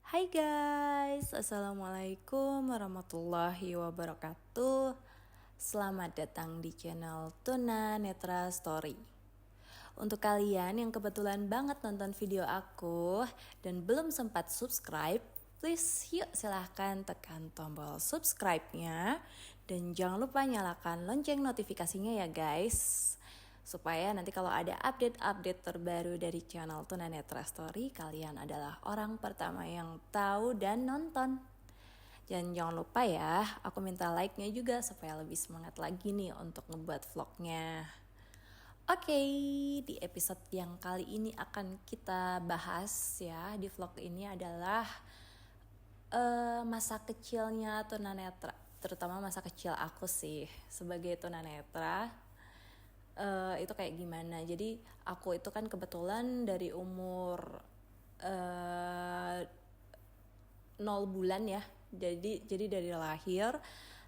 Hai guys, Assalamualaikum warahmatullahi wabarakatuh. Selamat datang di channel Tuna Netra Story. Untuk kalian yang kebetulan banget nonton video aku dan belum sempat subscribe, please yuk silahkan tekan tombol subscribe-nya. Dan jangan lupa nyalakan lonceng notifikasinya ya guys, supaya nanti kalau ada update-update terbaru dari channel Tunanetra Story, kalian adalah orang pertama yang tahu dan nonton. Dan jangan lupa ya, aku minta like-nya juga supaya lebih semangat lagi nih untuk ngebuat vlognya. Oke, di episode yang kali ini akan kita bahas ya, di vlog ini adalah masa kecilnya tunanetra, terutama masa kecil aku sih sebagai tunanetra. Itu kayak gimana. Jadi aku itu kan kebetulan dari umur 0 bulan ya. Jadi dari lahir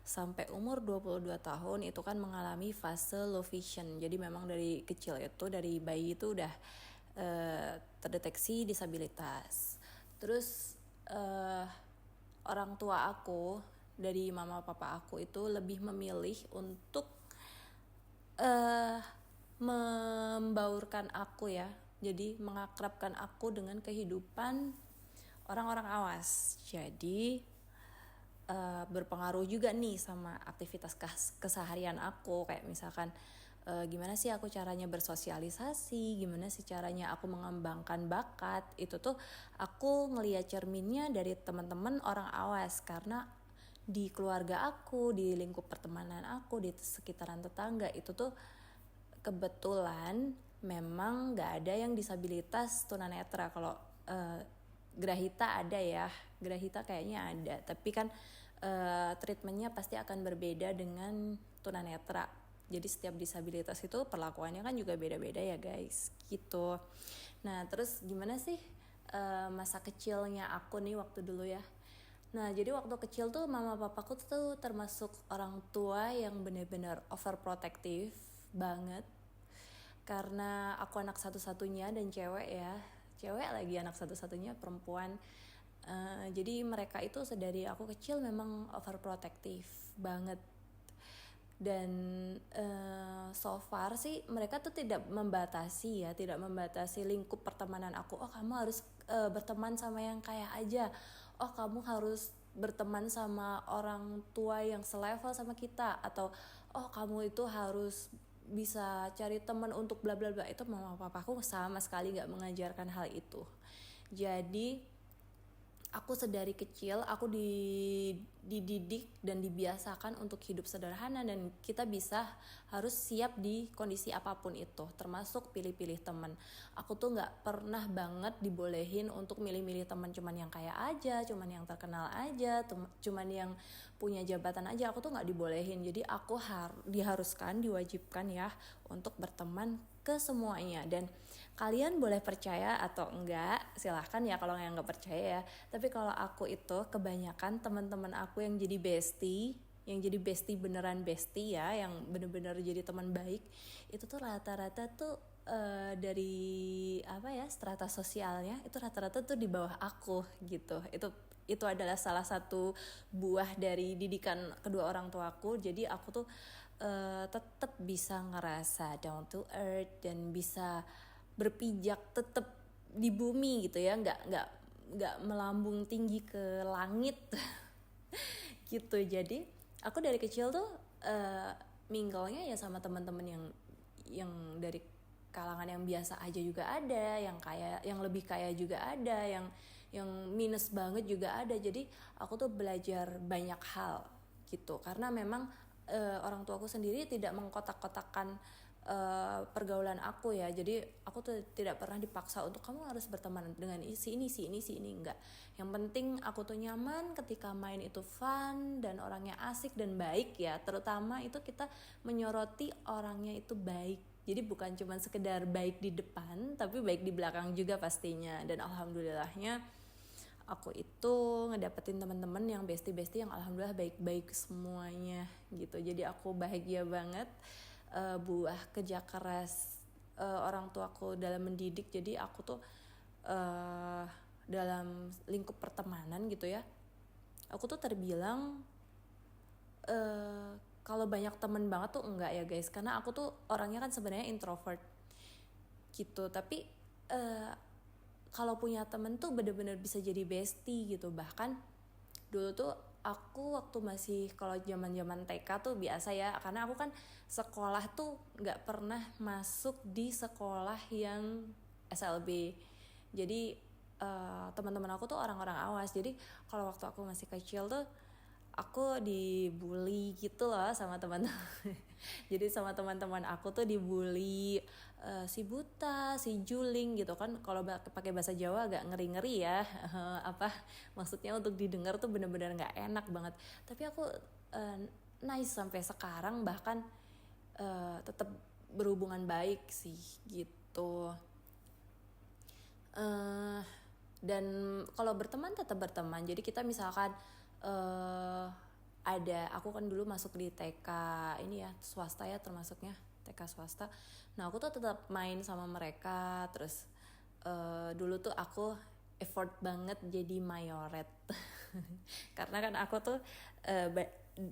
sampai umur 22 tahun itu kan mengalami fase low vision. Jadi memang dari kecil itu, dari bayi itu udah terdeteksi disabilitas. Terus orang tua aku, dari mama papa aku itu lebih memilih untuk membaurkan aku ya, jadi mengakrabkan aku dengan kehidupan orang-orang awas. Jadi berpengaruh juga nih sama aktivitas keseharian aku, kayak misalkan gimana sih aku caranya bersosialisasi, gimana sih caranya aku mengembangkan bakat. Itu tuh aku ngeliat cerminnya dari teman-teman orang awas, karena di keluarga aku, di lingkup pertemanan aku, di sekitaran tetangga itu tuh kebetulan memang gak ada yang disabilitas tunanetra. Kalau Grahita ada ya, Grahita kayaknya ada, tapi kan treatmentnya pasti akan berbeda dengan tunanetra. Jadi setiap disabilitas itu perlakuannya kan juga beda-beda ya guys, gitu. Nah terus gimana sih masa kecilnya aku nih waktu dulu ya. Nah jadi waktu kecil tuh mama papaku tuh termasuk orang tua yang benar-benar overprotective banget, karena aku anak satu-satunya dan cewek lagi, anak satu-satunya perempuan. Jadi mereka itu sedari aku kecil memang overprotective banget. Dan so far sih mereka tuh tidak membatasi lingkup pertemanan aku. Oh kamu harus berteman sama yang kaya aja, oh kamu harus berteman sama orang tua yang selevel sama kita, atau oh kamu itu harus bisa cari teman untuk bla bla bla. Itu mama papaku sama sekali gak mengajarkan hal itu. Jadi aku sedari kecil aku dididik dan dibiasakan untuk hidup sederhana, dan kita bisa harus siap di kondisi apapun itu, termasuk pilih-pilih teman. Aku tuh nggak pernah banget dibolehin untuk milih-milih teman cuman yang kaya aja, cuman yang terkenal aja, cuman yang punya jabatan aja. Aku tuh nggak dibolehin. Jadi aku diwajibkan ya untuk berteman ke semuanya. Dan kalian boleh percaya atau enggak, silahkan ya kalau yang nggak percaya ya. Tapi kalau aku itu kebanyakan teman-teman aku yang jadi bestie beneran bestie ya, yang bener-bener jadi teman baik, itu tuh rata-rata tuh dari strata sosialnya itu rata-rata tuh di bawah aku gitu. Itu adalah salah satu buah dari didikan kedua orang tuaku. Jadi aku tuh tetap bisa ngerasa down to earth dan bisa berpijak tetap di bumi gitu ya, nggak melambung tinggi ke langit gitu. Jadi aku dari kecil tuh mingle-nya ya sama teman-teman yang dari kalangan yang biasa aja juga ada, yang kaya, yang lebih kaya juga ada, yang minus banget juga ada. Jadi aku tuh belajar banyak hal gitu, karena memang orang tuaku sendiri tidak mengkotak-kotakkan pergaulan aku ya. Jadi aku tuh tidak pernah dipaksa untuk kamu harus berteman dengan si ini enggak. Yang penting aku tuh nyaman ketika main, itu fun dan orangnya asik dan baik ya. Terutama itu kita menyoroti orangnya itu baik. Jadi bukan cuma sekedar baik di depan, tapi baik di belakang juga pastinya. Dan alhamdulillahnya aku itu ngedapetin teman-teman yang bestie yang alhamdulillah baik-baik semuanya gitu. Jadi aku bahagia banget buah kerja keras orang tuaku dalam mendidik. Jadi aku tuh dalam lingkup pertemanan gitu ya, aku tuh terbilang kalau banyak temen banget tuh enggak ya guys, karena aku tuh orangnya kan sebenarnya introvert gitu. Tapi kalau punya temen tuh bener-bener bisa jadi bestie gitu. Bahkan dulu tuh aku waktu masih, kalau zaman TK tuh biasa ya, karena aku kan sekolah tuh nggak pernah masuk di sekolah yang SLB. Jadi teman-teman aku tuh orang-orang awas. Jadi kalau waktu aku masih kecil tuh aku dibully gitu loh sama teman-teman. Jadi sama teman-teman aku tuh dibully si buta, si juling gitu kan. Kalau pakai bahasa Jawa agak ngeri-ngeri ya. Apa maksudnya untuk didengar tuh benar-benar nggak enak banget. Tapi aku nice sampai sekarang, bahkan tetap berhubungan baik sih gitu. Dan kalau berteman tetap berteman. Jadi kita misalkan ada, aku kan dulu masuk di TK ini ya, swasta ya termasuknya, TK swasta. Nah aku tuh tetap main sama mereka. Terus dulu tuh aku effort banget jadi mayoret. Karena kan aku tuh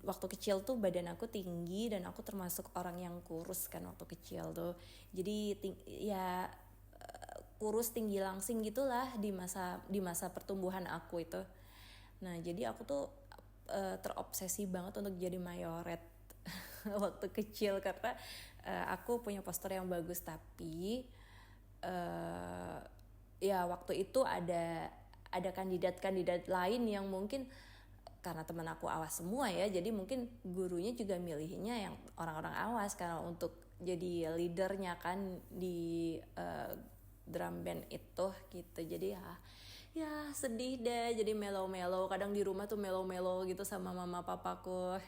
waktu kecil tuh badan aku tinggi dan aku termasuk orang yang kurus kan waktu kecil tuh. Jadi ya kurus tinggi langsing gitulah di masa pertumbuhan aku itu. Nah jadi aku tuh terobsesi banget untuk jadi mayoret waktu kecil, karena aku punya postur yang bagus. Tapi ya waktu itu ada kandidat lain yang mungkin karena teman aku awas semua ya, jadi mungkin gurunya juga milihnya yang orang-orang awas karena untuk jadi leadernya kan di drum band itu gitu. Jadi ya sedih deh, jadi melo-melo. Kadang di rumah tuh melo-melo gitu sama mama papaku.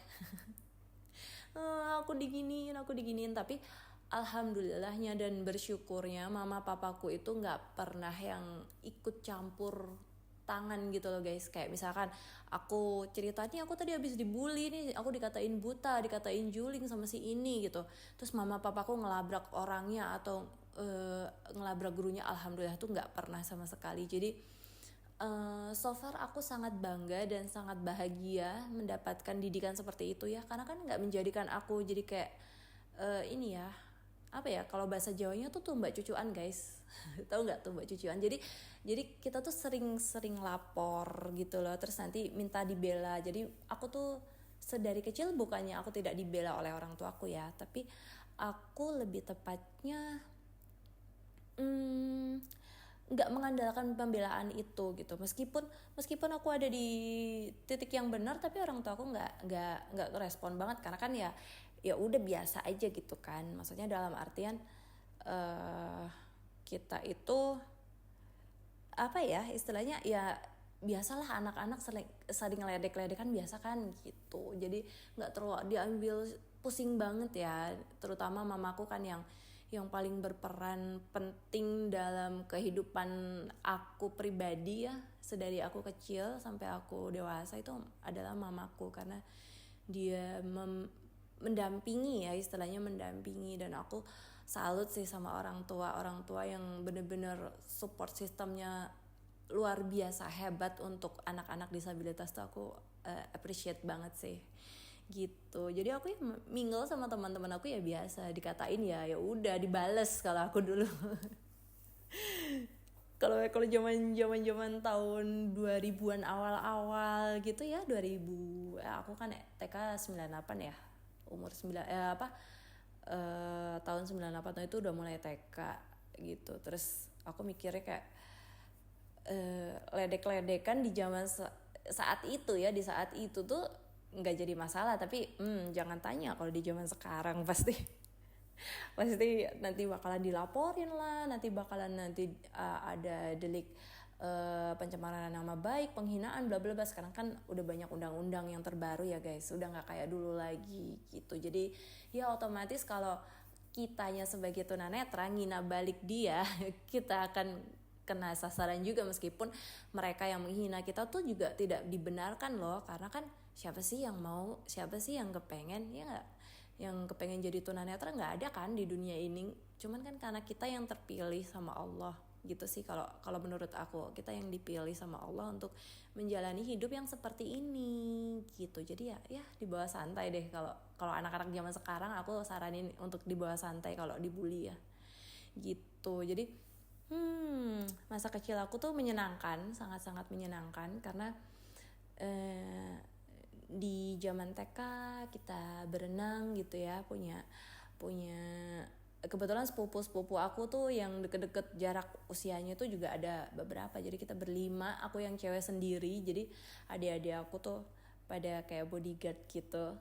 Aku diginiin. Tapi alhamdulillahnya dan bersyukurnya mama papaku itu nggak pernah yang ikut campur tangan gitu loh guys. Kayak misalkan aku ceritanya aku tadi habis dibully nih, aku dikatain buta, dikatain juling sama si ini gitu, terus mama papaku ngelabrak orangnya atau ngelabrak gurunya, alhamdulillah tuh nggak pernah sama sekali. Jadi so far aku sangat bangga dan sangat bahagia mendapatkan didikan seperti itu ya, karena kan nggak menjadikan aku jadi kayak ini ya, apa ya, kalau bahasa Jawanya tuh mbak cucuan guys. Tahu nggak tuh mbak cucuan? Jadi kita tuh sering lapor gitu loh, terus nanti minta dibela. Jadi aku tuh sedari kecil bukannya aku tidak dibela oleh orang tuaku ya, tapi aku lebih tepatnya nggak mengandalkan pembelaan itu gitu. Meskipun aku ada di titik yang benar, tapi orang tua aku nggak respon banget, karena kan ya udah biasa aja gitu kan. Maksudnya dalam artian kita itu apa ya istilahnya, ya biasalah anak-anak saling ngeledek-ledekan biasa kan gitu. Jadi nggak terlalu diambil pusing banget ya. Terutama mamaku kan yang paling berperan penting dalam kehidupan aku pribadi ya, sedari aku kecil sampai aku dewasa itu adalah mamaku, karena dia mendampingi ya, istilahnya mendampingi. Dan aku salut sih sama orang tua yang bener-bener support sistemnya luar biasa hebat untuk anak-anak disabilitas tuh. Aku appreciate banget sih gitu. Jadi aku ya mingle sama teman-teman aku ya biasa, dikatain ya udah dibales kalau aku dulu. Kalau zaman tahun 2000-an awal gitu ya, 2000 aku kan TK 98 ya, umur 9 tahun 98 itu udah mulai TK gitu. Terus aku mikirnya kayak ledek-ledekan di zaman saat itu ya, di saat itu tuh nggak jadi masalah. Tapi jangan tanya kalau di zaman sekarang pasti nanti bakalan dilaporin lah, nanti ada delik pencemaran nama baik, penghinaan, bla bla bla. Sekarang kan udah banyak undang-undang yang terbaru ya guys, udah nggak kayak dulu lagi gitu. Jadi ya otomatis kalau kitanya sebagai tunanetra ngina balik dia kita akan kena sasaran juga, meskipun mereka yang menghina kita tuh juga tidak dibenarkan loh. Karena kan siapa sih yang kepengen ya nggak, yang kepengen jadi tunanetra nggak ada kan di dunia ini. Cuman kan karena kita yang terpilih sama Allah gitu sih kalau kalau menurut aku. Kita yang dipilih sama Allah untuk menjalani hidup yang seperti ini gitu. Jadi ya dibawa santai deh. Kalau anak-anak zaman sekarang aku saranin untuk dibawa santai kalau dibully ya gitu. Jadi masa kecil aku tuh menyenangkan, sangat-sangat menyenangkan karena di zaman TK kita berenang gitu ya, punya kebetulan sepupu aku tuh yang deket-deket jarak usianya tuh juga ada beberapa, jadi kita berlima, aku yang cewek sendiri, jadi adik-adik aku tuh pada kayak bodyguard gitu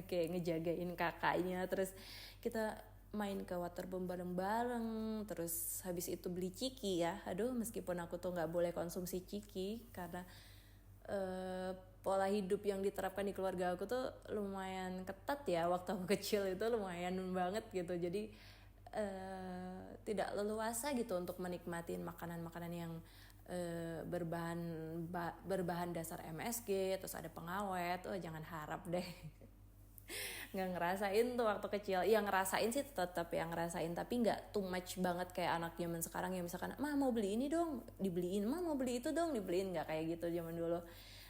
kayak ngejagain kakaknya. Terus kita main ke waterboom bareng-bareng, terus habis itu beli ciki ya. Aduh, meskipun aku tuh nggak boleh konsumsi ciki karena pola hidup yang diterapkan di keluarga aku tuh lumayan ketat ya waktu aku kecil, itu lumayan banget gitu. Jadi tidak leluasa gitu untuk menikmatin makanan-makanan yang berbahan dasar MSG, terus ada pengawet. Jangan harap deh. Nggak ngerasain tuh waktu kecil. Ya ngerasain sih tetap yang ngerasain, tapi nggak too much banget kayak anak zaman sekarang yang misalkan mah mau beli ini dong dibeliin, mah mau beli itu dong dibeliin. Nggak kayak gitu zaman dulu,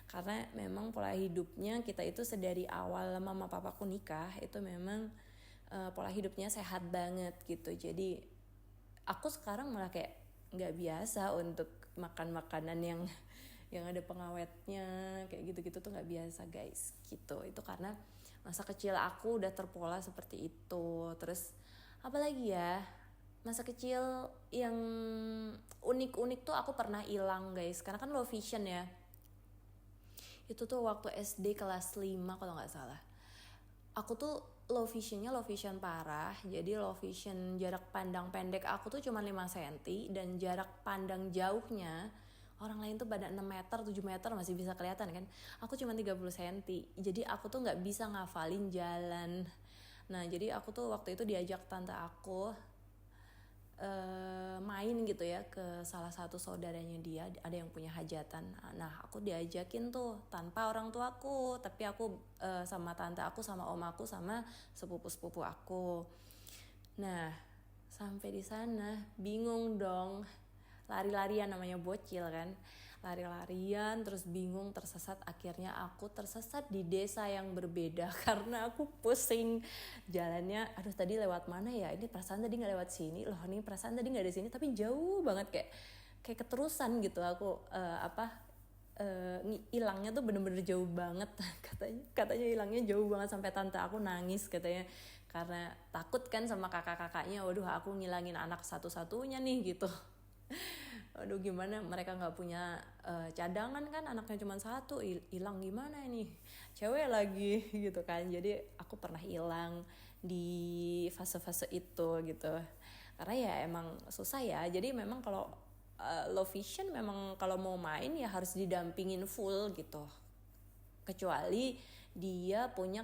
karena memang pola hidupnya kita itu sedari awal mama papaku nikah itu memang pola hidupnya sehat banget gitu. Jadi aku sekarang malah kayak nggak biasa untuk makan makanan yang ada pengawetnya kayak gitu-gitu tuh nggak biasa guys gitu. Itu karena masa kecil aku udah terpola seperti itu. Terus apalagi ya, masa kecil yang unik-unik tuh aku pernah hilang guys, karena kan low vision ya. Itu tuh waktu SD kelas 5 kalau nggak salah. Aku tuh low vision parah. Jadi low vision, jarak pandang pendek aku tuh cuma 5 cm, dan jarak pandang jauhnya orang lain tuh pada 6 meter, 7 meter masih bisa kelihatan kan. Aku cuma 30 cm. Jadi aku tuh gak bisa ngafalin jalan. Nah jadi aku tuh waktu itu diajak tante aku main gitu ya ke salah satu saudaranya dia, ada yang punya hajatan. Nah aku diajakin tuh tanpa orang tuaku, tapi aku sama tante aku, sama om aku, sama sepupu-sepupu aku. Nah sampai di sana bingung dong, lari-larian, namanya bocil kan, lari-larian terus bingung, tersesat. Akhirnya aku tersesat di desa yang berbeda karena aku pusing jalannya. Aduh tadi lewat mana ya, ini perasaan tadi nggak lewat sini loh, ini perasaan tadi nggak di sini, tapi jauh banget, kayak keterusan gitu. Aku hilangnya tuh bener-bener jauh banget. katanya hilangnya jauh banget sampai tante aku nangis katanya, karena takut kan sama kakak-kakaknya. Waduh aku ngilangin anak satu-satunya nih gitu. Aduh gimana, mereka nggak punya cadangan kan, anaknya cuma satu, hilang gimana nih, cewek lagi gitu kan. Jadi aku pernah hilang di fase-fase itu gitu, karena ya emang susah ya. Jadi memang kalau low vision memang kalau mau main ya harus didampingin full gitu, kecuali dia punya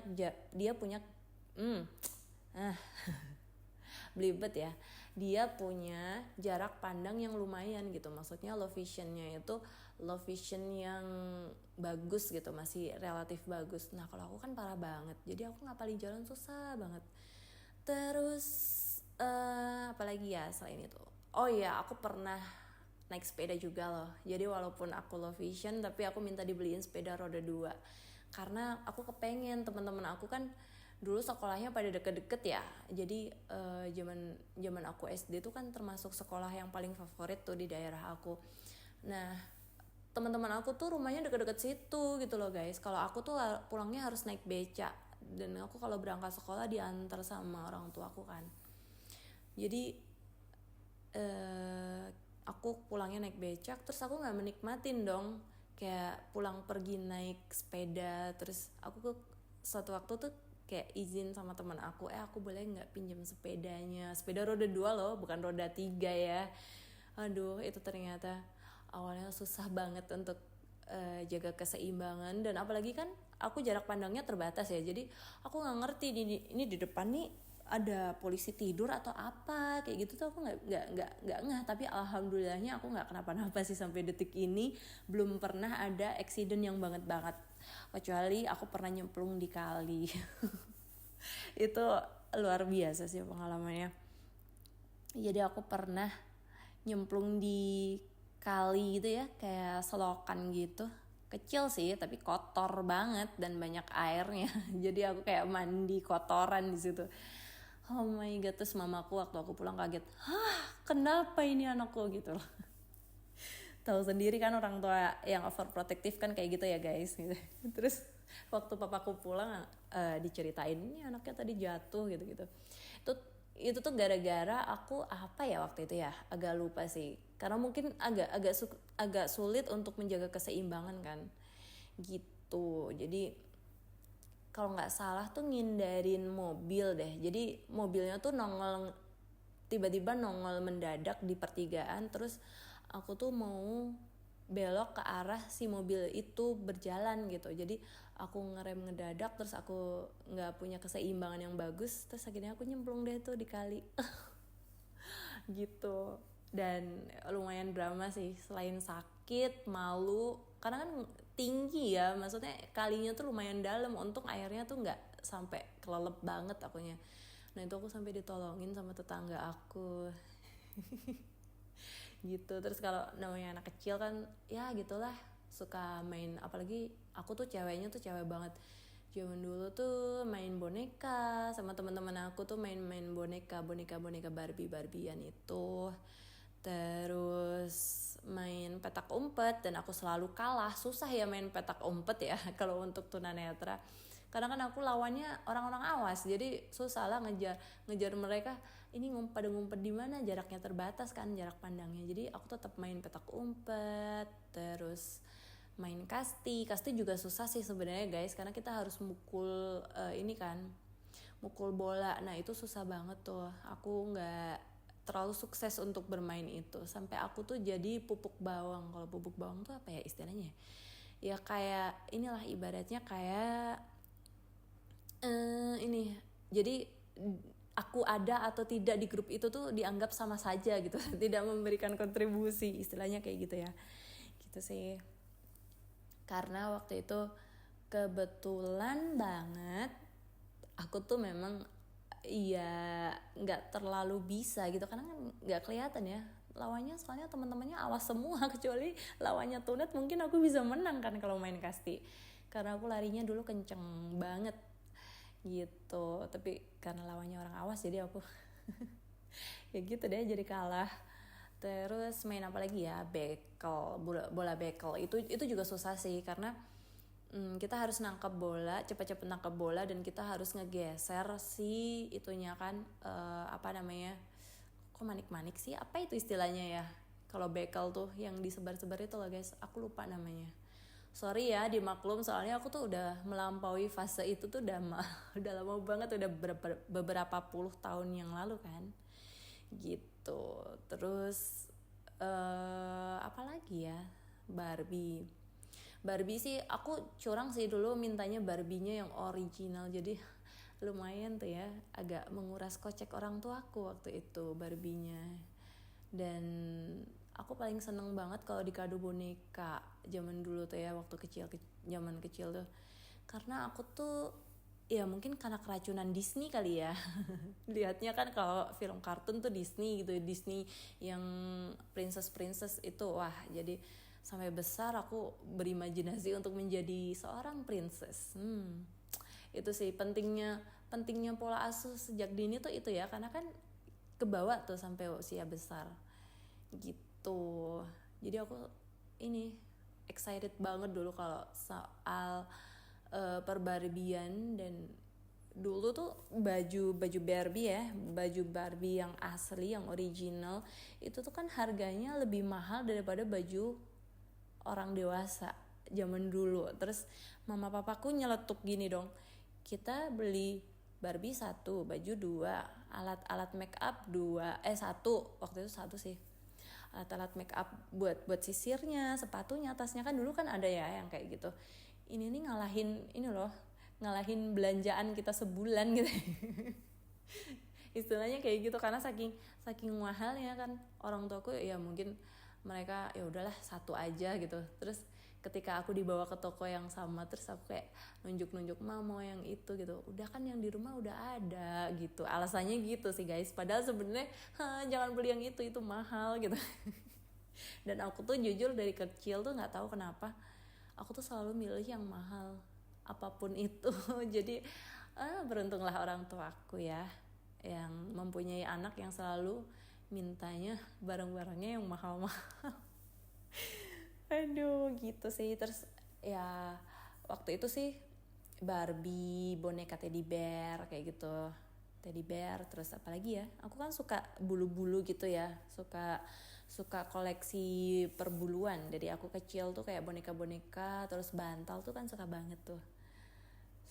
belibet ya, dia punya jarak pandang yang lumayan gitu. Maksudnya low visionnya itu low vision yang bagus gitu, masih relatif bagus. Nah kalau aku kan parah banget, jadi aku ngapalin jalan susah banget. Terus apalagi ya selain itu, oh ya aku pernah naik sepeda juga loh. Jadi walaupun aku low vision, tapi aku minta dibeliin sepeda roda 2 karena aku kepengen. Teman-teman aku kan dulu sekolahnya pada deket-deket ya, jadi zaman aku SD tuh kan termasuk sekolah yang paling favorit tuh di daerah aku. Nah teman-teman aku tuh rumahnya deket-deket situ gitu loh guys. Kalau aku tuh pulangnya harus naik beca, dan aku kalau berangkat sekolah diantar sama orang tua aku kan. Jadi aku pulangnya naik becak, terus aku nggak menikmatin dong kayak pulang pergi naik sepeda. Terus aku suatu waktu tuh kayak izin sama teman aku boleh nggak pinjam sepedanya, sepeda roda 2 loh, bukan roda 3 ya. Aduh itu ternyata awalnya susah banget untuk jaga keseimbangan, dan apalagi kan aku jarak pandangnya terbatas ya. Jadi aku nggak ngerti ini di depan nih ada polisi tidur atau apa kayak gitu tuh, aku nggak ngeh. Tapi alhamdulillahnya aku nggak kenapa-napa sih sampai detik ini. Belum pernah ada accident yang banget, kecuali aku pernah nyemplung di kali. Itu luar biasa sih pengalamannya. Jadi aku pernah nyemplung di kali gitu ya, kayak selokan gitu. Kecil sih tapi kotor banget dan banyak airnya. Jadi aku kayak mandi kotoran di situ. Oh my god, terus mamaku waktu aku pulang kaget, hah kenapa ini anakku gitu loh. Tahu sendiri kan orang tua yang overprotective kan kayak gitu ya guys gitu. Terus waktu papaku pulang diceritain ini anaknya tadi jatuh gitu. Itu tuh gara-gara aku apa ya waktu itu ya, agak lupa sih. Karena mungkin agak sulit untuk menjaga keseimbangan kan. Gitu. Jadi kalau nggak salah tuh ngindarin mobil deh. Jadi mobilnya tuh tiba-tiba nongol mendadak di pertigaan, terus aku tuh mau belok ke arah si mobil itu berjalan gitu. Jadi aku ngerem ngedadak, terus aku nggak punya keseimbangan yang bagus, terus akhirnya aku nyemplung deh tuh di kali. Gitu. Dan lumayan drama sih, selain sakit, malu, karena kan tinggi ya, maksudnya kalinya tuh lumayan dalam, untung airnya tuh nggak sampai kelelep banget akunya. Nah itu aku sampai ditolongin sama tetangga aku. Gitu. Terus kalau namanya anak kecil kan ya gitulah, suka main, apalagi aku tuh ceweknya tuh cewek banget. Zaman dulu tuh main boneka sama teman-teman aku tuh main boneka Barbian itu. Terus main petak umpet dan aku selalu kalah. Susah ya main petak umpet ya kalau untuk tunanetra. Karena kan aku lawannya orang-orang awas, jadi susah lah ngejar mereka. Ini pada ngumpet di mana, jaraknya terbatas kan jarak pandangnya. Jadi aku tetap main petak umpet, terus main kasti juga susah sih sebenarnya guys, karena kita harus mukul mukul bola. Nah itu susah banget tuh. Aku nggak terlalu sukses untuk bermain itu, sampai aku tuh jadi pupuk bawang. Kalau pupuk bawang tuh apa ya istilahnya ya, kayak inilah ibaratnya kayak ini, jadi aku ada atau tidak di grup itu tuh dianggap sama saja gitu. Tidak memberikan kontribusi, istilahnya kayak gitu ya. Gitu sih. Karena waktu itu kebetulan banget aku tuh memang ya nggak terlalu bisa gitu, karena kan nggak kelihatan ya lawannya, soalnya teman-temannya awas semua. Kecuali lawannya tunet mungkin aku bisa menang kan kalau main kasti, karena aku larinya dulu kenceng banget gitu. Tapi karena lawannya orang awas jadi aku ya gitu deh, jadi kalah. Terus main apa lagi ya, bekel, bola bekel itu juga susah sih, karena kita harus nangkep bola, cepet-cepet nangkep bola, dan kita harus ngegeser si itunya kan, apa namanya, kok manik-manik sih, apa itu istilahnya ya kalau bekel tuh yang disebar-sebar itu loh guys, aku lupa namanya. Sorry ya dimaklum, soalnya aku tuh udah melampaui fase itu tuh udah lama banget, udah beberapa puluh tahun yang lalu kan. Gitu. Terus apa lagi ya? Barbie sih aku curang sih dulu, mintanya Barbie-nya yang original. Jadi lumayan tuh ya, agak menguras kocek orang tua aku waktu itu Barbie-nya. Dan aku paling seneng banget kalau dikado boneka zaman dulu tuh ya, waktu zaman kecil tuh. Karena aku tuh ya mungkin karena keracunan Disney kali ya. Lihatnya kan kalau film kartun tuh Disney gitu, Disney yang princess itu, wah jadi sampai besar aku berimajinasi untuk menjadi seorang princess. Itu sih pentingnya pola asuh sejak dini tuh itu ya, karena kan kebawa tuh sampai usia besar gitu. Jadi aku ini excited banget dulu kalau soal perbarbian. Dan dulu tuh baju Barbie ya, baju Barbie yang asli, yang original itu tuh kan harganya lebih mahal daripada baju orang dewasa zaman dulu. Terus mama papaku nyeletuk gini dong, kita beli Barbie 1, baju 2, alat make up 2, 1, waktu itu 1 sih, alat make up buat sisirnya, sepatunya, tasnya, kan dulu kan ada ya yang kayak gitu. Ini nih ngalahin belanjaan kita sebulan gitu. Istilahnya kayak gitu, karena saking mahalnya kan. Orang tuaku ya mungkin mereka ya udahlah satu aja gitu. Terus ketika aku dibawa ke toko yang sama, terus aku kayak nunjuk-nunjuk mau yang itu gitu, udah kan yang di rumah udah ada gitu, alasannya gitu sih guys, padahal sebenarnya jangan beli yang itu mahal gitu. Dan aku tuh jujur dari kecil tuh nggak tahu kenapa aku tuh selalu milih yang mahal apapun itu. Jadi beruntunglah orang tua aku ya, yang mempunyai anak yang selalu mintanya barang-barangnya yang mahal-mahal. Aduh gitu sih. Terus ya waktu itu sih Barbie, boneka teddy bear kayak gitu, teddy bear. Terus apalagi ya, aku kan suka bulu-bulu gitu ya, suka koleksi perbuluan. Dari aku kecil tuh kayak boneka-boneka, terus bantal tuh kan suka banget tuh,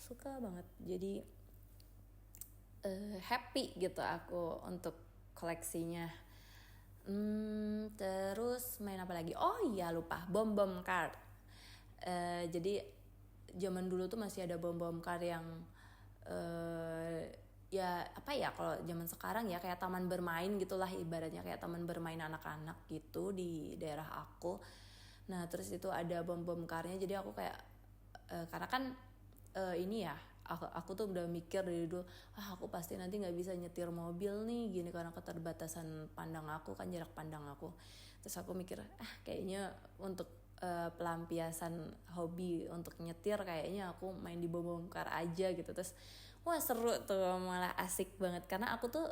suka banget. Jadi happy gitu aku untuk koleksinya. Terus main apa lagi? Oh iya lupa, bom card. Jadi zaman dulu tuh masih ada bom card yang ya apa ya, kalau zaman sekarang ya kayak taman bermain gitulah, ibaratnya kayak taman bermain anak-anak gitu di daerah aku. Nah terus itu ada bom cardnya, jadi aku kayak karena kan ini ya, aku tuh udah mikir dari dulu, aku pasti nanti nggak bisa nyetir mobil nih gini karena keterbatasan pandang aku kan, jarak pandang aku. Terus aku mikir kayaknya untuk pelampiasan hobi untuk nyetir, kayaknya aku main di bom car aja gitu. Terus wah seru tuh, malah asik banget karena aku tuh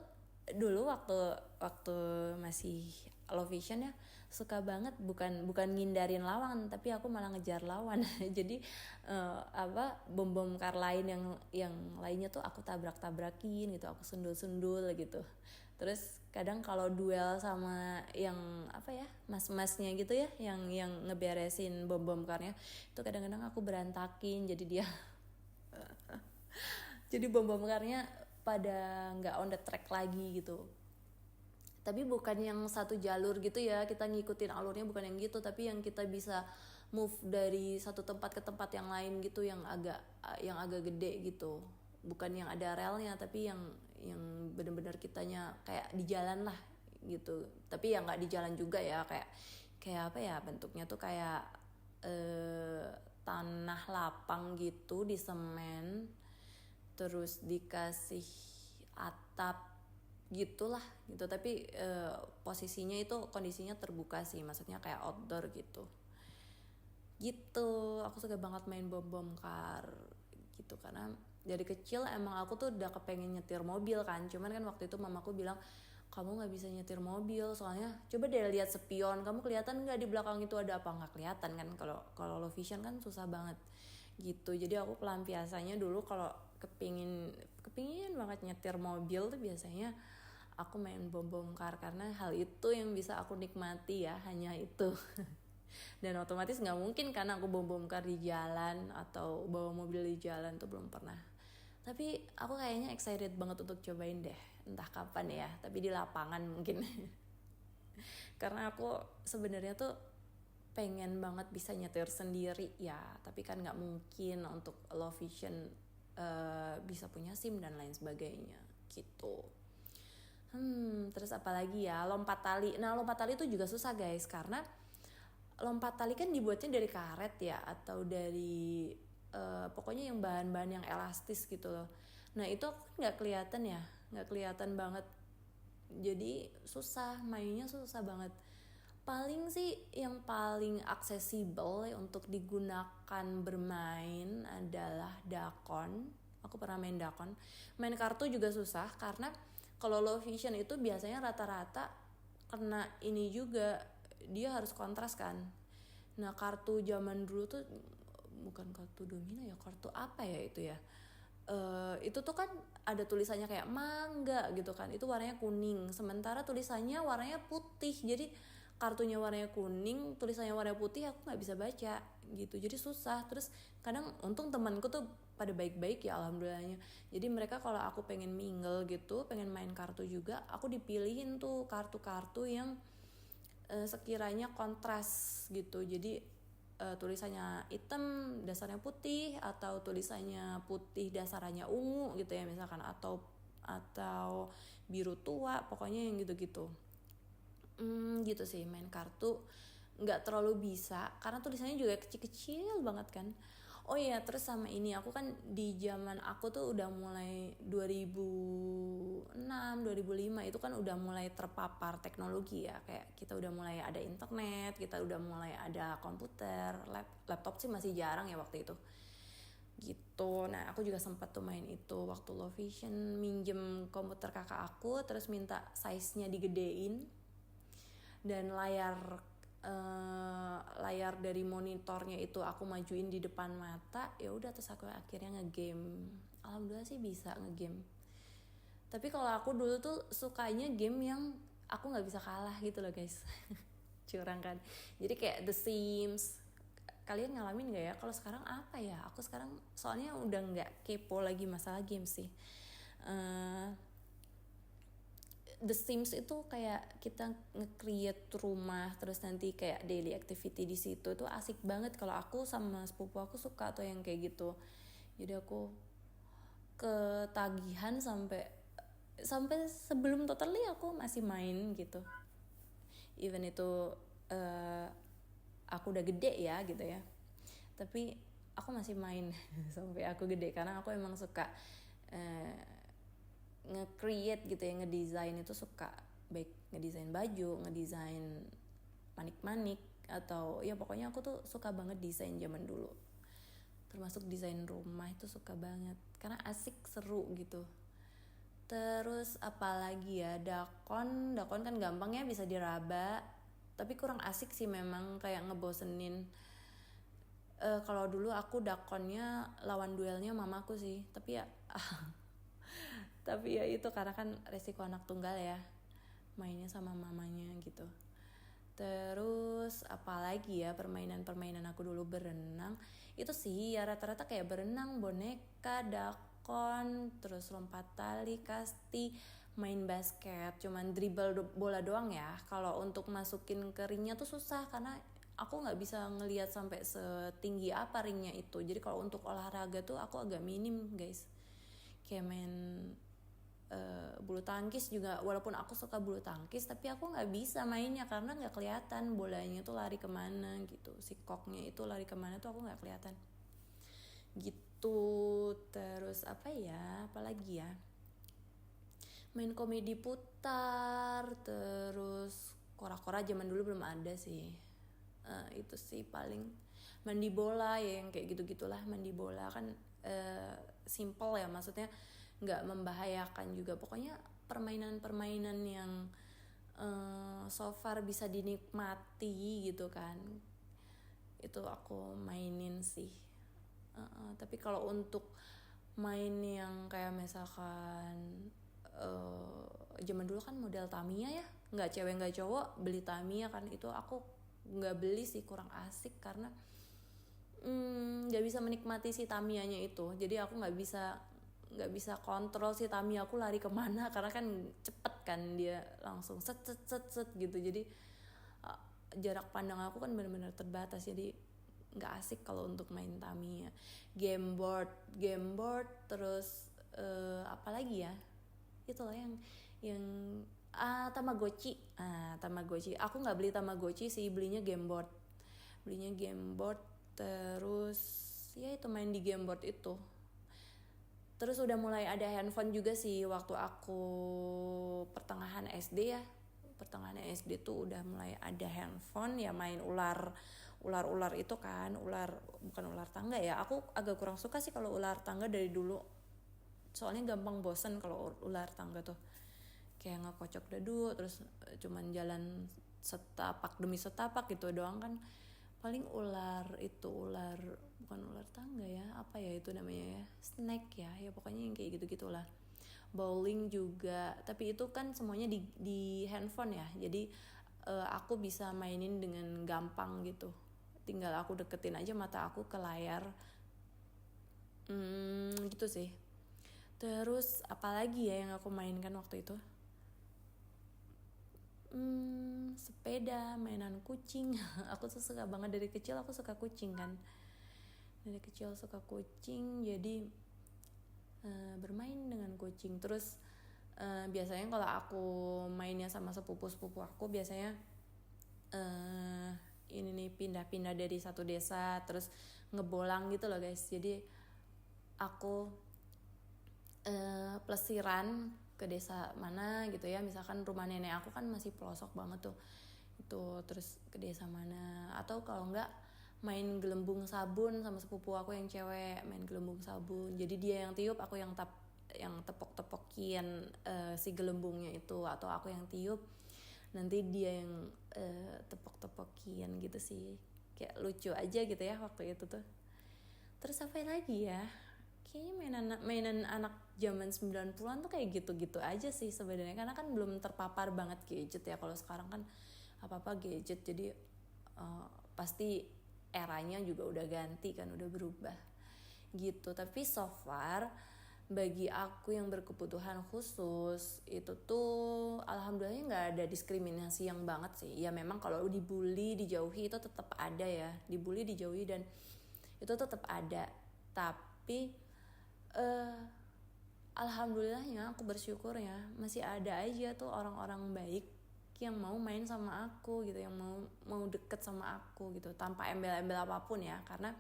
dulu waktu masih low vision ya, suka banget bukan ngindarin lawan, tapi aku malah ngejar lawan. Jadi bom car lain yang lainnya tuh aku tabrak-tabrakin gitu, aku sundul-sundul gitu. Terus kadang kalau duel sama yang apa ya, mas-masnya gitu ya, yang ngeberesin bom carnya, itu kadang-kadang aku berantakin, jadi dia jadi bom carnya pada nggak on the track lagi gitu. Tapi bukan yang satu jalur gitu ya, kita ngikutin alurnya, bukan yang gitu, tapi yang kita bisa move dari satu tempat ke tempat yang lain gitu, yang agak gede gitu, bukan yang ada relnya, tapi yang benar-benar kitanya kayak di jalan lah gitu. Tapi yang nggak di jalan juga ya, kayak apa ya, bentuknya tuh kayak tanah lapang gitu di semen, terus dikasih atap gitulah gitu. Tapi posisinya itu kondisinya terbuka sih, maksudnya kayak outdoor gitu. Aku suka banget main bom car gitu, karena dari kecil emang aku tuh udah kepengen nyetir mobil kan. Cuman kan waktu itu mamaku bilang, kamu nggak bisa nyetir mobil soalnya coba deh lihat spion, kamu kelihatan nggak di belakang itu ada apa. Nggak kelihatan kan, kalau low vision kan susah banget gitu. Jadi aku pelampiasannya dulu kalau kepingin banget nyetir mobil tuh biasanya aku main bom car, karena hal itu yang bisa aku nikmati ya, hanya itu. Dan otomatis nggak mungkin karena aku bom car di jalan atau bawa mobil di jalan tuh belum pernah. Tapi aku kayaknya excited banget untuk cobain deh, entah kapan ya, tapi di lapangan mungkin. Karena aku sebenarnya tuh pengen banget bisa nyetir sendiri ya, tapi kan nggak mungkin untuk low vision bisa punya SIM dan lain sebagainya gitu. Terus apalagi ya, lompat tali. Nah lompat tali itu juga susah guys, karena lompat tali kan dibuatnya dari karet ya, atau dari pokoknya yang bahan-bahan yang elastis gitu loh. Nah itu nggak kelihatan banget, jadi susah mainnya, susah banget. Paling sih yang paling aksesibel untuk digunakan bermain adalah dakon. Aku pernah main dakon. Main kartu juga susah, karena kalau low vision itu biasanya rata-rata kena ini juga, dia harus kontras kan. Nah kartu zaman dulu tuh bukan kartu domino ya, kartu apa ya itu ya, itu tuh kan ada tulisannya kayak mangga gitu kan, itu warnanya kuning, sementara tulisannya warnanya putih. Jadi kartunya warnanya kuning, tulisannya warna putih, aku nggak bisa baca gitu, jadi susah. Terus kadang untung temanku tuh pada baik-baik ya alhamdulillahnya, jadi mereka kalau aku pengen mingle gitu, pengen main kartu juga, aku dipilihin tuh kartu-kartu yang sekiranya kontras gitu. Jadi tulisannya hitam dasarnya putih, atau tulisannya putih dasarnya ungu gitu ya misalkan, atau biru tua, pokoknya yang gitu-gitu. Gitu sih, main kartu nggak terlalu bisa karena tulisannya juga kecil-kecil banget kan. Oh iya, terus sama ini aku kan di zaman aku tuh udah mulai 2006 2005 itu kan udah mulai terpapar teknologi ya, kayak kita udah mulai ada internet, kita udah mulai ada komputer, laptop sih masih jarang ya waktu itu gitu. Nah aku juga sempat tuh main itu waktu low vision, minjem komputer kakak aku terus minta size-nya digedein dan layar dari monitornya itu aku majuin di depan mata, ya udah terus aku akhirnya ngegame. Alhamdulillah sih bisa ngegame. Tapi kalau aku dulu tuh sukanya game yang aku nggak bisa kalah gitu loh guys. Curang kan. Jadi kayak The Sims. Kalian ngalamin nggak ya? Kalau sekarang apa ya? Aku sekarang soalnya udah nggak kepo lagi masalah game sih. The Sims itu kayak kita nge-create rumah terus nanti kayak daily activity di situ, itu asik banget. Kalau aku sama sepupu aku suka tuh yang kayak gitu. Jadi aku ketagihan sampai sebelum totally aku masih main gitu. Even itu aku udah gede ya gitu ya. Tapi aku masih main sampai aku gede karena aku emang suka nge-create gitu ya, ngedesain itu suka, baik ngedesain baju, ngedesain manik-manik, atau ya pokoknya aku tuh suka banget desain zaman dulu, termasuk desain rumah itu suka banget karena asik, seru gitu. Terus apalagi ya, dakon kan gampang ya, bisa diraba, tapi kurang asik sih memang, kayak ngebosenin. Kalau dulu aku dakonnya lawan duelnya mamaku sih, tapi ya tapi ya itu karena kan resiko anak tunggal ya, mainnya sama mamanya gitu. Terus apalagi ya, permainan aku dulu, berenang itu sih ya rata-rata kayak berenang, boneka, dakon, terus lompat tali, kasti, main basket, cuman dribble bola doang ya. Kalau untuk masukin ke ringnya tuh susah karena aku nggak bisa ngelihat sampai setinggi apa ringnya itu. Jadi kalau untuk olahraga tuh aku agak minim guys. Kayak main bulu tangkis juga, walaupun aku suka bulu tangkis tapi aku nggak bisa mainnya karena nggak kelihatan bolanya tuh lari kemana gitu, si koknya itu lari kemana tuh aku nggak kelihatan gitu. Terus apalagi ya, main komedi putar, terus kora-kora zaman dulu belum ada sih. Itu sih paling. Mandi bola ya yang kayak gitu-gitulah. Mandi bola kan simple ya, maksudnya nggak membahayakan juga. Pokoknya permainan-permainan yang so far bisa dinikmati gitu kan, itu aku mainin sih. Tapi kalau untuk main yang kayak misalkan zaman dulu kan model Tamiya ya, nggak cewek nggak cowok beli Tamiya kan, itu aku nggak beli sih, kurang asik karena nggak bisa menikmati si Tamiyanya itu. Jadi aku nggak bisa kontrol si Tamiya aku lari kemana karena kan cepet kan, dia langsung set gitu. Jadi jarak pandang aku kan benar-benar terbatas, jadi nggak asik kalau untuk main Tamiya. Game board terus apalagi ya, itulah yang Tamagotchi. Tamagotchi aku nggak beli Tamagotchi sih, belinya game board. Terus ya itu, main di game board itu. Terus udah mulai ada handphone juga sih waktu aku pertengahan SD ya. Pertengahan SD tuh udah mulai ada handphone ya, main ular itu kan, bukan ular tangga ya. Aku agak kurang suka sih kalau ular tangga dari dulu. Soalnya gampang bosan kalau ular tangga tuh. Kayak ngekocok dadu terus cuman jalan setapak demi setapak gitu doang kan. Paling bukan ular tangga ya, apa ya itu namanya ya, snake ya pokoknya yang kayak gitu-gitulah. Bowling juga, tapi itu kan semuanya di handphone ya, jadi aku bisa mainin dengan gampang gitu, tinggal aku deketin aja mata aku ke layar. Gitu sih. Terus apalagi ya yang aku mainkan waktu itu, sepeda, mainan kucing. Aku tuh suka banget, dari kecil aku suka kucing kan, jadi bermain dengan kucing. Terus Biasanya kalau aku mainnya sama sepupu-sepupu aku biasanya ini nih pindah-pindah dari satu desa terus ngebolang gitu loh guys. Jadi aku plesiran ke desa mana gitu ya, misalkan rumah nenek aku kan masih pelosok banget tuh itu, terus ke desa mana, atau kalau enggak main gelembung sabun sama sepupu aku yang cewek, main gelembung sabun, jadi dia yang tiup aku yang tepok-tepokin si gelembungnya itu, atau aku yang tiup nanti dia yang tepok-tepokin gitu sih, kayak lucu aja gitu ya waktu itu tuh. Terus apa lagi ya, kayaknya mainan anak zaman 90-an tuh kayak gitu-gitu aja sih sebenarnya, karena kan belum terpapar banget gadget ya. Kalau sekarang kan apa-apa gadget, jadi pasti eranya juga udah ganti kan, udah berubah gitu. Tapi so far bagi aku yang berkebutuhan khusus itu tuh alhamdulillahnya nggak ada diskriminasi yang banget sih. Ya memang kalau dibully dijauhi itu tetap ada ya, dibully dijauhi dan itu tetap ada, tapi alhamdulillahnya aku bersyukur ya masih ada aja tuh orang-orang baik yang mau main sama aku gitu, yang mau deket sama aku gitu tanpa embel-embel apapun ya. Karena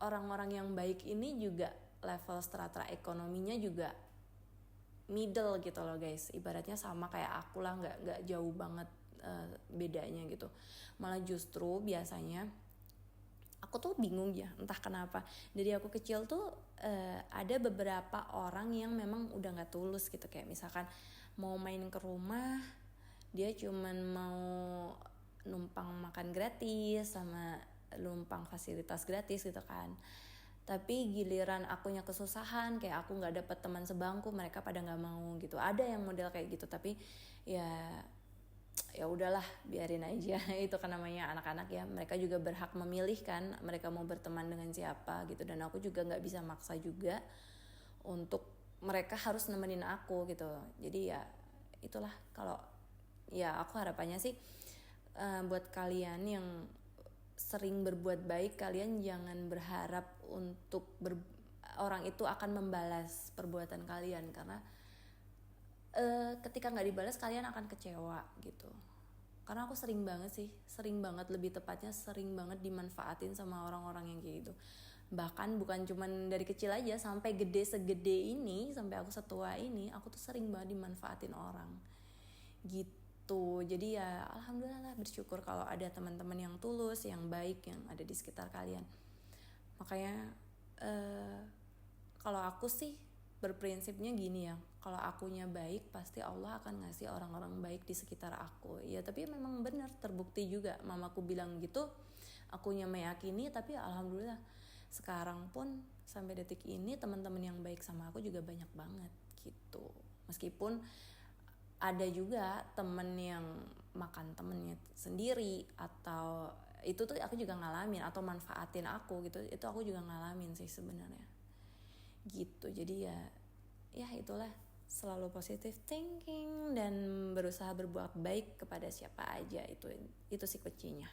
orang-orang yang baik ini juga level strata ekonominya juga middle gitu loh guys, ibaratnya sama kayak aku lah, nggak jauh banget bedanya gitu. Malah justru biasanya aku tuh bingung ya, entah kenapa dari aku kecil tuh ada beberapa orang yang memang udah nggak tulus gitu. Kayak misalkan mau main ke rumah dia cuman mau numpang makan gratis sama numpang fasilitas gratis gitu kan, tapi giliran akunya kesusahan, kayak aku nggak dapet teman sebangku, mereka pada nggak mau gitu. Ada yang model kayak gitu, tapi ya udahlah biarin aja. Itu kan namanya anak-anak ya, mereka juga berhak memilih kan mereka mau berteman dengan siapa gitu, dan aku juga nggak bisa maksa juga untuk mereka harus nemenin aku gitu. Jadi ya itulah, kalau ya aku harapannya sih buat kalian yang sering berbuat baik, kalian jangan berharap untuk orang itu akan membalas perbuatan kalian, karena ketika nggak dibalas kalian akan kecewa gitu. Karena aku sering banget, lebih tepatnya sering banget dimanfaatin sama orang-orang yang kayak gitu. Bahkan bukan cuman dari kecil aja, sampai gede segede ini, sampai aku setua ini, aku tuh sering banget dimanfaatin orang gitu. Jadi ya alhamdulillah bersyukur kalau ada teman-teman yang tulus, yang baik, yang ada di sekitar kalian. Makanya kalau aku sih berprinsipnya gini ya, kalau akunya baik pasti Allah akan ngasih orang-orang baik di sekitar aku ya. Tapi memang benar terbukti juga, mamaku bilang gitu, akunya meyakini. Tapi alhamdulillah sekarang pun sampai detik ini teman-teman yang baik sama aku juga banyak banget gitu. Meskipun ada juga temen yang makan temennya sendiri, atau itu tuh aku juga ngalamin, atau manfaatin aku gitu, itu aku juga ngalamin sih sebenarnya gitu. Jadi ya itulah, selalu positive thinking dan berusaha berbuat baik kepada siapa aja, itu sih kuncinya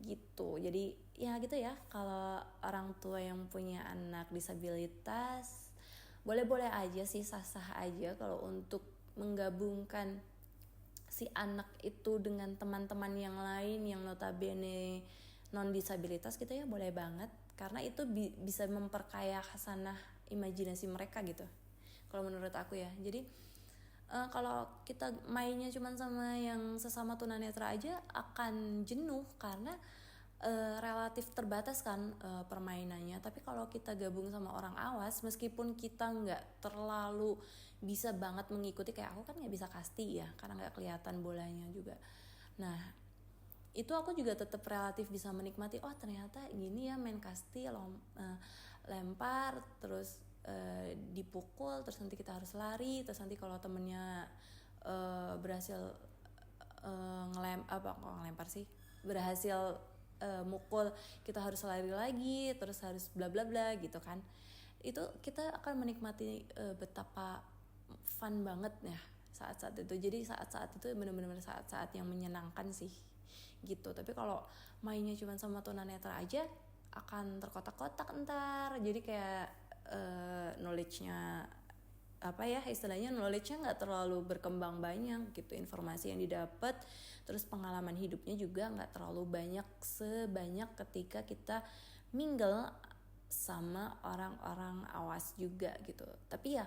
gitu. Jadi ya gitu ya, kalau orang tua yang punya anak disabilitas boleh-boleh aja sih, sah-sah aja kalau untuk menggabungkan si anak itu dengan teman-teman yang lain yang notabene non disabilitas gitu ya, boleh banget, karena itu bisa memperkaya khasanah imajinasi mereka gitu kalau menurut aku ya. Jadi kalau kita mainnya cuma sama yang sesama tunanetra aja akan jenuh, karena relatif terbatas kan permainannya. Tapi kalau kita gabung sama orang awas, meskipun kita nggak terlalu bisa banget mengikuti, kayak aku kan nggak bisa kasti ya karena nggak kelihatan bolanya juga. Nah itu aku juga tetap relatif bisa menikmati, oh ternyata gini ya main kasti, lempar terus dipukul, terus nanti kita harus lari, terus nanti kalau temennya berhasil berhasil mukul, kita harus lari lagi, terus harus bla bla bla gitu kan. Itu kita akan menikmati betapa fun banget ya saat-saat itu. Jadi saat-saat itu benar-benar saat-saat yang menyenangkan sih gitu. Tapi kalau mainnya cuma sama tunanetra aja akan terkotak-kotak ntar, jadi kayak knowledge-nya apa ya istilahnya, knowledge-nya nggak terlalu berkembang banyak gitu, informasi yang didapat, terus pengalaman hidupnya juga nggak terlalu banyak sebanyak ketika kita mingle sama orang-orang awas juga gitu. Tapi ya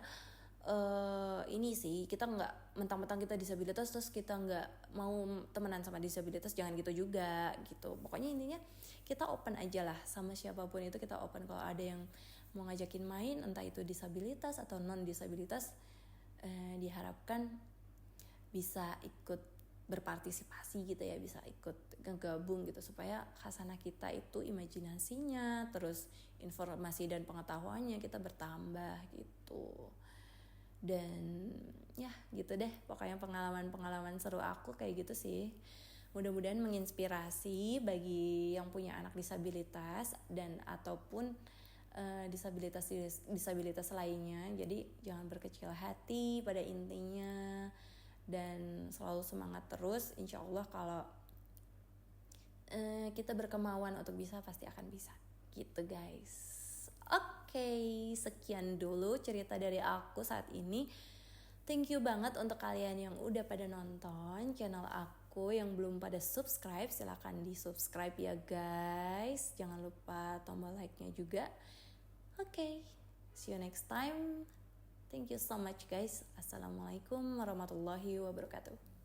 ini sih, kita nggak mentang-mentang kita disabilitas terus kita nggak mau temenan sama disabilitas, jangan gitu juga gitu. Pokoknya intinya kita open aja lah sama siapapun itu, kita open. Kalau ada yang mau ngajakin main, entah itu disabilitas atau non disabilitas, diharapkan bisa ikut berpartisipasi gitu ya, bisa ikut gabung gitu, supaya khasanah kita itu, imajinasinya, terus informasi dan pengetahuannya kita bertambah gitu. Dan ya gitu deh, pokoknya pengalaman seru aku kayak gitu sih. Mudah-mudahan menginspirasi bagi yang punya anak disabilitas dan ataupun disabilitas lainnya. Jadi jangan berkecil hati pada intinya, dan selalu semangat terus. Insya Allah kalau kita berkemauan untuk bisa, pasti akan bisa gitu guys. Oke, sekian dulu cerita dari aku saat ini. Thank you banget untuk kalian yang udah pada nonton channel aku. Yang belum pada subscribe, silahkan di subscribe ya guys. Jangan lupa tombol like-nya juga. Oke, see you next time. Thank you so much guys. Assalamualaikum warahmatullahi wabarakatuh.